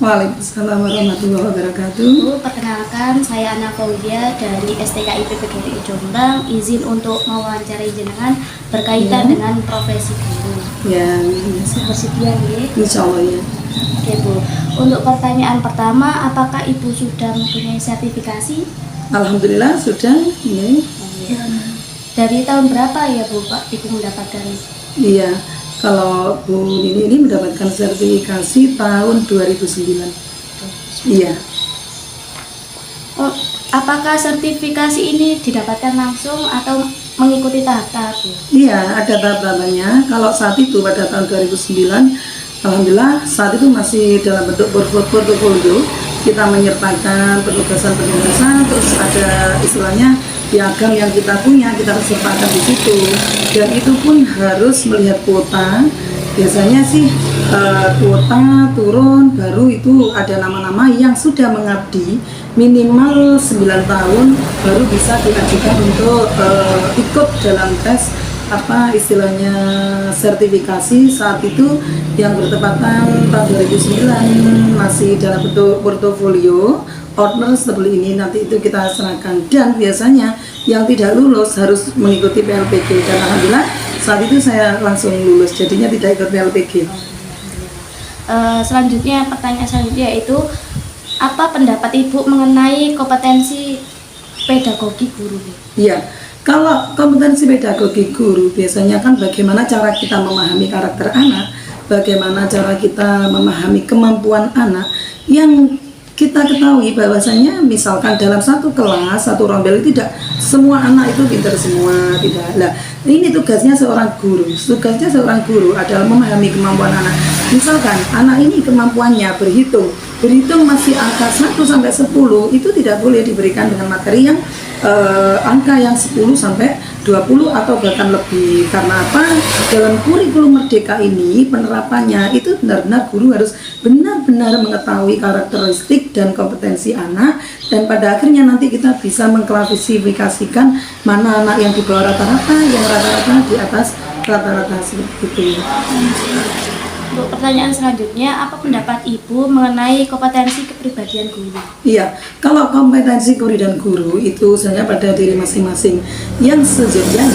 Waalaikumsalam warahmatullahi wabarakatuh. Bu, perkenalkan saya Ana Fauzia dari STKIP PGRI Jombang. Izin untuk mewawancarai jenengan berkaitan dengan profesi guru. Ya, Bersedia ya? insya Allah ya. Oke Bu, untuk pertanyaan pertama, apakah Ibu sudah mempunyai sertifikasi? Alhamdulillah sudah. Ini. Dari tahun berapa ya Bu, Pak, Ibu mendapatkan? Iya. Kalau Bu Nini ini mendapatkan sertifikasi tahun 2009. Iya. Oh, apakah sertifikasi ini didapatkan langsung atau mengikuti tahap-tahap Bu? Iya, ada tahap-tahapannya. Kalau saat itu pada tahun 2009, alhamdulillah saat itu masih dalam bentuk portofolio. Kita menyertakan penugasan-penugasan, terus ada istilahnya piagam yang kita punya, kita harus sertakan di situ. Dan itu pun harus melihat kuota. Biasanya sih kuota turun, baru itu ada nama-nama yang sudah mengabdi minimal 9 tahun baru bisa diajukan untuk ikut dalam tes apa istilahnya sertifikasi. Saat itu yang bertepatan tahun 2009 masih dalam bentuk portofolio owner seperti ini, nanti itu kita serahkan. Dan biasanya yang tidak lulus harus mengikuti PLPG, dan alhamdulillah saat itu saya langsung lulus, jadinya tidak ikut PLPG. Selanjutnya, pertanyaan selanjutnya yaitu apa pendapat Ibu mengenai kompetensi pedagogi guru? Iya, kalau kompetensi pedagogi guru biasanya kan bagaimana cara kita memahami karakter anak, bagaimana cara kita memahami kemampuan anak. Yang kita ketahui bahwasanya misalkan dalam satu kelas, satu rombel, tidak semua anak itu pintar semua, tidak. Nah, ini tugasnya seorang guru. Tugasnya seorang guru adalah memahami kemampuan anak. Misalkan anak ini kemampuannya berhitung masih angka 1 sampai 10, itu tidak boleh diberikan dengan materi yang angka yang 10 sampai 20 atau bahkan lebih. Karena apa? Dalam kurikulum Merdeka ini penerapannya itu benar-benar guru harus benar-benar mengetahui karakteristik dan kompetensi anak, dan pada akhirnya nanti kita bisa mengklasifikasikan mana anak yang di bawah rata-rata, yang rata-rata di atas rata-rata, seperti itu. Untuk pertanyaan selanjutnya, apa pendapat Ibu mengenai kompetensi kepribadian guru? Iya, kalau kompetensi guru dan guru itu sebenarnya pada diri masing-masing. Yang sejatinya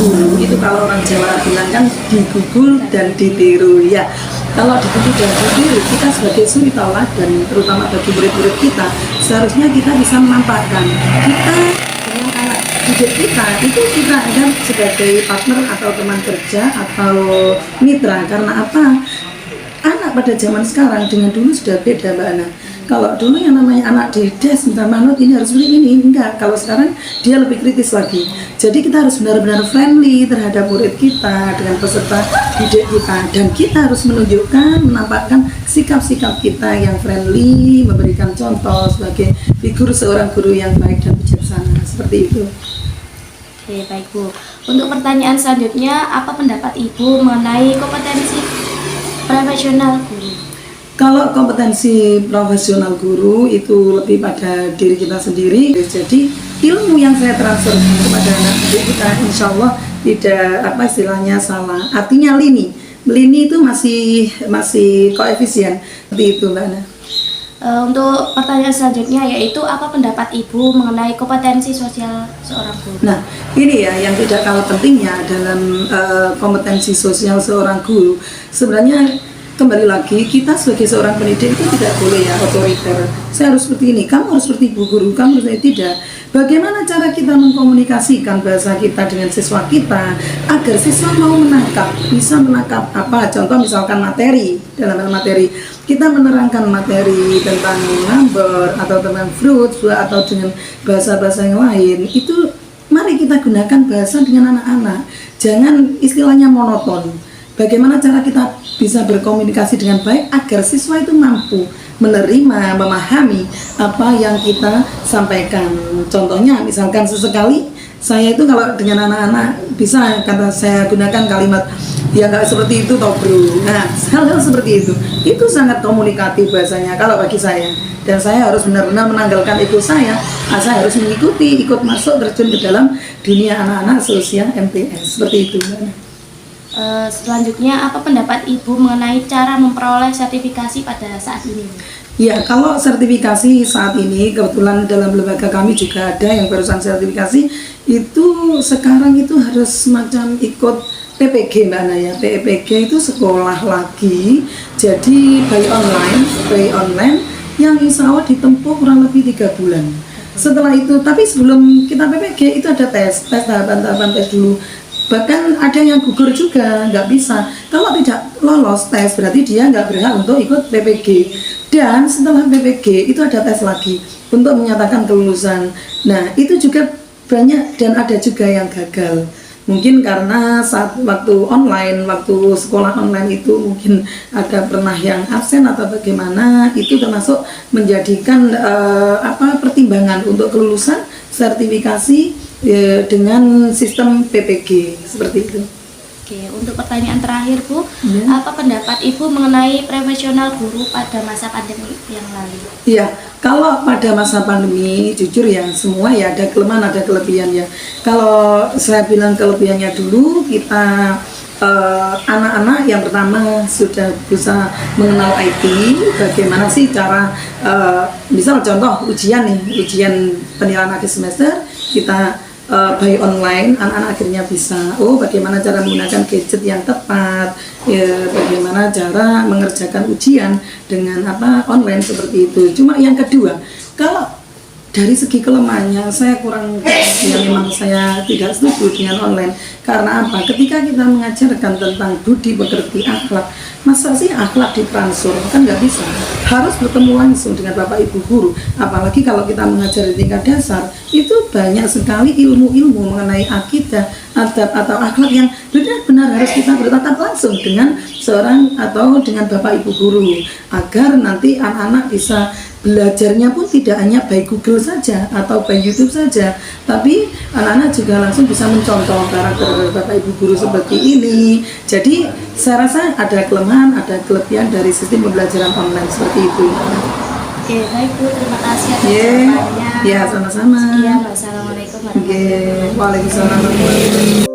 guru itu kalau orang Jawa bilang kan digugul dan ditiru ya. Kalau digugul dan ditiru, kita sebagai suri tauladan, terutama bagi murid-murid kita, seharusnya kita bisa menampakkan kita dengan anak didik kita itu kita ada sebagai partner atau teman kerja atau mitra. Karena apa? Anak pada zaman sekarang dengan dulu sudah beda Mbak Ana. Kalau dulu yang namanya anak di des minta manut ini harus beli ini, enggak. Kalau sekarang dia lebih kritis lagi. Jadi kita harus benar-benar friendly terhadap murid kita dengan peserta didik kita, dan kita harus menunjukkan, menampakkan sikap-sikap kita yang friendly, memberikan contoh sebagai figur seorang guru yang baik dan bijaksana, seperti itu. Oke, baik Bu. Untuk pertanyaan selanjutnya, apa pendapat Ibu mengenai kompetensi profesional guru? Kalau kompetensi profesional guru itu lebih pada diri kita sendiri. Jadi ilmu yang saya transfer kepada anak didik kita insya Allah tidak apa istilahnya salah. Artinya lini itu masih koefisien, seperti itu Mbak Ana. Untuk pertanyaan selanjutnya yaitu apa pendapat Ibu mengenai kompetensi sosial seorang guru? Nah, ini ya yang tidak kalah pentingnya dalam kompetensi sosial seorang guru. Sebenarnya kembali lagi, kita sebagai seorang pendidik itu tidak boleh ya otoriter. Saya harus seperti ini, kamu harus seperti ibu guru, kamu harus tidak. Bagaimana cara kita mengkomunikasikan bahasa kita dengan siswa kita agar siswa mau menangkap, bisa menangkap apa? Contoh misalkan materi, dalam materi kita menerangkan materi tentang number atau tentang fruit atau dengan bahasa-bahasa yang lain, itu mari kita gunakan bahasa dengan anak-anak. Jangan istilahnya monoton. Bagaimana cara kita bisa berkomunikasi dengan baik agar siswa itu mampu menerima, memahami apa yang kita sampaikan. Contohnya, misalkan sesekali saya itu kalau dengan anak-anak bisa kata saya gunakan kalimat ya nggak seperti itu toh bro. Nah, hal-hal seperti itu sangat komunikatif bahasanya kalau bagi saya. Dan saya harus benar-benar menanggalkan ego saya harus mengikuti, ikut masuk terjun ke dalam dunia anak-anak seusia MTS, seperti itu. Selanjutnya, apa pendapat Ibu mengenai cara memperoleh sertifikasi pada saat ini? Ya, kalau sertifikasi saat ini kebetulan dalam lembaga kami juga ada yang barusan sertifikasi itu sekarang itu harus semacam ikut PPG Mbak Naya. PPG itu sekolah lagi, jadi by online yang insya Allah ditempuh kurang lebih 3 bulan. Setelah itu, tapi sebelum kita PPG itu ada tes tahapan-tahapan tes dulu. Bahkan ada yang gugur juga, nggak bisa. Kalau tidak lolos tes, berarti dia nggak berhak untuk ikut PPG. Dan setelah PPG itu ada tes lagi untuk menyatakan kelulusan. Nah, itu juga banyak dan ada juga yang gagal. Mungkin karena saat waktu online, waktu sekolah online itu mungkin ada pernah yang absen atau bagaimana, itu termasuk menjadikan pertimbangan untuk kelulusan sertifikasi dengan sistem PPG seperti itu. Oke, untuk pertanyaan terakhir Bu, apa pendapat Ibu mengenai profesional guru pada masa pandemi yang lalu? Iya, kalau pada masa pandemi, jujur ya semua ya ada kelemahan ada kelebihan ya. Kalau saya bilang kelebihannya dulu, kita anak-anak yang pertama sudah bisa mengenal IT, bagaimana sih cara misal contoh ujian ujian penilaian akhir semester kita by online, anak-anak akhirnya bisa bagaimana cara menggunakan gadget yang tepat, bagaimana cara mengerjakan ujian dengan online seperti itu. Cuma yang kedua, kalau dari segi kelemahannya saya kurang memang saya tidak setuju dengan online. Karena apa? Ketika kita mengajarkan tentang budi pekerti akhlak, masa sih akhlak ditransfer? Kan nggak bisa. Harus bertemu langsung dengan Bapak Ibu guru. Apalagi kalau kita mengajar di tingkat dasar, itu banyak sekali ilmu-ilmu mengenai akidah, adab atau akhlak yang benar-benar harus kita bertatap langsung dengan seorang atau dengan Bapak Ibu guru agar nanti anak-anak bisa belajarnya pun tidak hanya by Google saja atau by YouTube saja, tapi anak-anak juga langsung bisa mencontoh karakter Bapak Ibu guru seperti ini. Jadi saya rasa ada kelemahan, ada kelebihan dari sistem pembelajaran online seperti itu. Oke, baik Bu, terima kasih atas jawabannya. Ya, sama-sama. Sekian, wassalamualaikum warahmatullahi wabarakatuh. Waalaikumsalam warahmatullahi wabarakatuh.